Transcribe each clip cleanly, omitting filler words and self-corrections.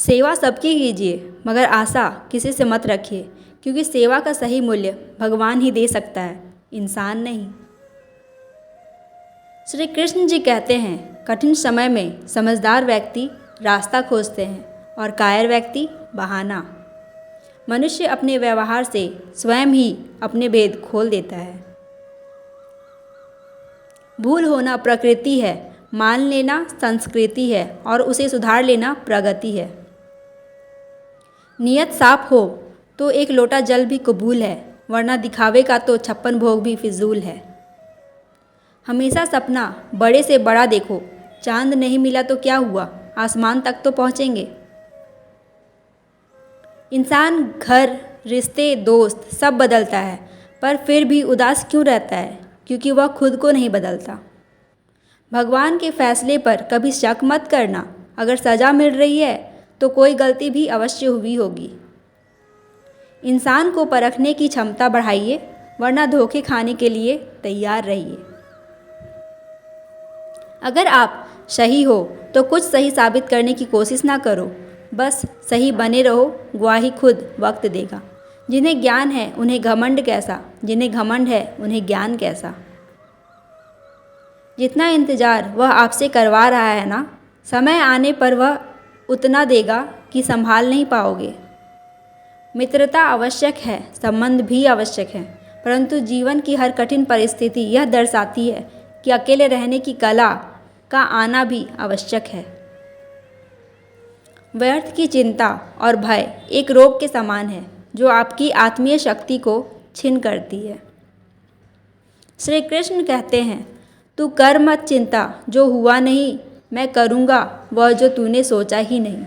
सेवा सबकी कीजिए, मगर आशा किसी से मत रखिए, क्योंकि सेवा का सही मूल्य भगवान ही दे सकता है, इंसान नहीं। श्री कृष्ण जी कहते हैं, कठिन समय में समझदार व्यक्ति रास्ता खोजते हैं और कायर व्यक्ति बहाना। मनुष्य अपने व्यवहार से स्वयं ही अपने भेद खोल देता है। भूल होना प्रकृति है, मान लेना संस्कृति है और उसे सुधार लेना प्रगति है। नियत साफ हो तो एक लोटा जल भी कबूल है, वरना दिखावे का तो 56 भोग भी फिजूल है। हमेशा सपना बड़े से बड़ा देखो, चांद नहीं मिला तो क्या हुआ, आसमान तक तो पहुँचेंगे। इंसान घर, रिश्ते, दोस्त सब बदलता है, पर फिर भी उदास क्यों रहता है? क्योंकि वह खुद को नहीं बदलता। भगवान के फैसले पर कभी शक मत करना। अगर सज़ा मिल रही है तो कोई गलती भी अवश्य हुई होगी। इंसान को परखने की क्षमता बढ़ाइए, वरना धोखे खाने के लिए तैयार रहिए। अगर आप सही हो तो कुछ सही साबित करने की कोशिश ना करो, बस सही बने रहो, गवाही खुद वक्त देगा। जिन्हें ज्ञान है उन्हें घमंड कैसा, जिन्हें घमंड है उन्हें ज्ञान कैसा। जितना इंतज़ार वह आपसे करवा रहा है ना, समय आने पर वह उतना देगा कि संभाल नहीं पाओगे। मित्रता आवश्यक है, संबंध भी आवश्यक है, परंतु जीवन की हर कठिन परिस्थिति यह दर्शाती है कि अकेले रहने की कला का आना भी आवश्यक है। व्यर्थ की चिंता और भय एक रोग के समान है, जो आपकी आत्मीय शक्ति को छीन करती है। श्री कृष्ण कहते हैं, तू कर मत चिंता जो हुआ नहीं, मैं करूँगा वह जो तूने सोचा ही नहीं।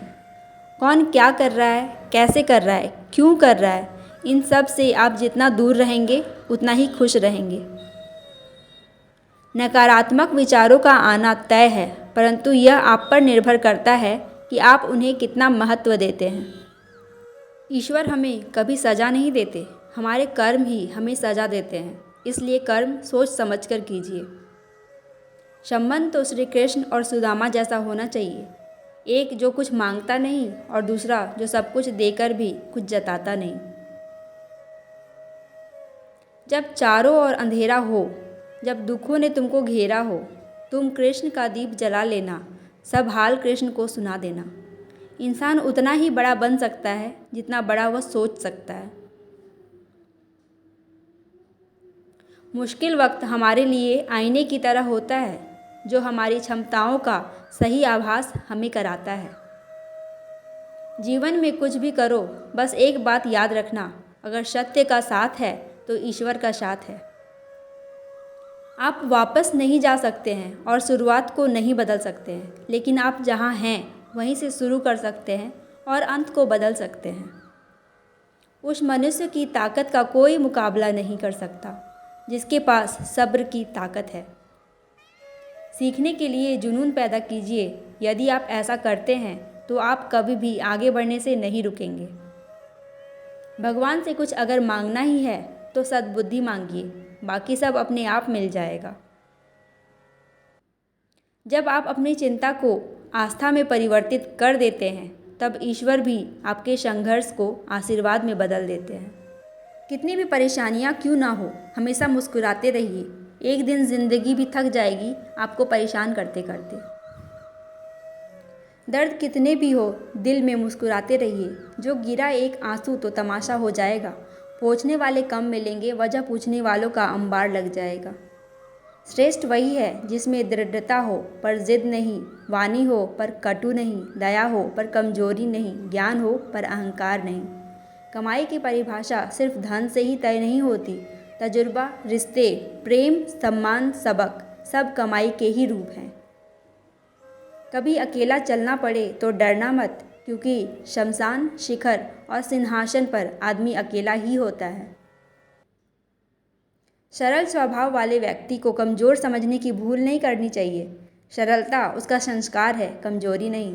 कौन क्या कर रहा है, कैसे कर रहा है, क्यों कर रहा है, इन सब से आप जितना दूर रहेंगे उतना ही खुश रहेंगे। नकारात्मक विचारों का आना तय है, परंतु यह आप पर निर्भर करता है कि आप उन्हें कितना महत्व देते हैं। ईश्वर हमें कभी सज़ा नहीं देते, हमारे कर्म ही हमें सज़ा देते हैं, इसलिए कर्म सोच समझकर कीजिए। संबंध तो श्री कृष्ण और सुदामा जैसा होना चाहिए, एक जो कुछ मांगता नहीं और दूसरा जो सब कुछ देकर भी कुछ जताता नहीं। जब चारों ओर अंधेरा हो, जब दुखों ने तुमको घेरा हो, तुम कृष्ण का दीप जला लेना, सब हाल कृष्ण को सुना देना। इंसान उतना ही बड़ा बन सकता है जितना बड़ा वह सोच सकता है। मुश्किल वक्त हमारे लिए आईने की तरह होता है, जो हमारी क्षमताओं का सही आभास हमें कराता है। जीवन में कुछ भी करो, बस एक बात याद रखना, अगर सत्य का साथ है तो ईश्वर का साथ है। आप वापस नहीं जा सकते हैं और शुरुआत को नहीं बदल सकते हैं, लेकिन आप जहाँ हैं वहीं से शुरू कर सकते हैं और अंत को बदल सकते हैं। उस मनुष्य की ताकत का कोई मुकाबला नहीं कर सकता जिसके पास सब्र की ताकत है। सीखने के लिए जुनून पैदा कीजिए। यदि आप ऐसा करते हैं तो आप कभी भी आगे बढ़ने से नहीं रुकेंगे। भगवान से कुछ अगर मांगना ही है तो सद्बुद्धि मांगिए, बाकी सब अपने आप मिल जाएगा। जब आप अपनी चिंता को आस्था में परिवर्तित कर देते हैं, तब ईश्वर भी आपके संघर्ष को आशीर्वाद में बदल देते हैं। कितनी भी परेशानियां क्यों ना हो, हमेशा मुस्कुराते रहिए। एक दिन जिंदगी भी थक जाएगी आपको परेशान करते करते। दर्द कितने भी हो, दिल में मुस्कुराते रहिए। जो गिरा एक आंसू तो तमाशा हो जाएगा। पूछने वाले कम मिलेंगे, वजह पूछने वालों का अंबार लग जाएगा। श्रेष्ठ वही है जिसमें दृढ़ता हो पर जिद नहीं, वाणी हो पर कटु नहीं, दया हो पर कमजोरी नहीं, ज्ञान हो पर अहंकार नहीं। कमाई की परिभाषा सिर्फ धन से ही तय नहीं होती। तजुर्बा, रिश्ते, प्रेम, सम्मान, सबक सब कमाई के ही रूप हैं। कभी अकेला चलना पड़े तो डरना मत, क्योंकि शमशान, शिखर और सिंहासन पर आदमी अकेला ही होता है। सरल स्वभाव वाले व्यक्ति को कमज़ोर समझने की भूल नहीं करनी चाहिए। सरलता उसका संस्कार है, कमजोरी नहीं।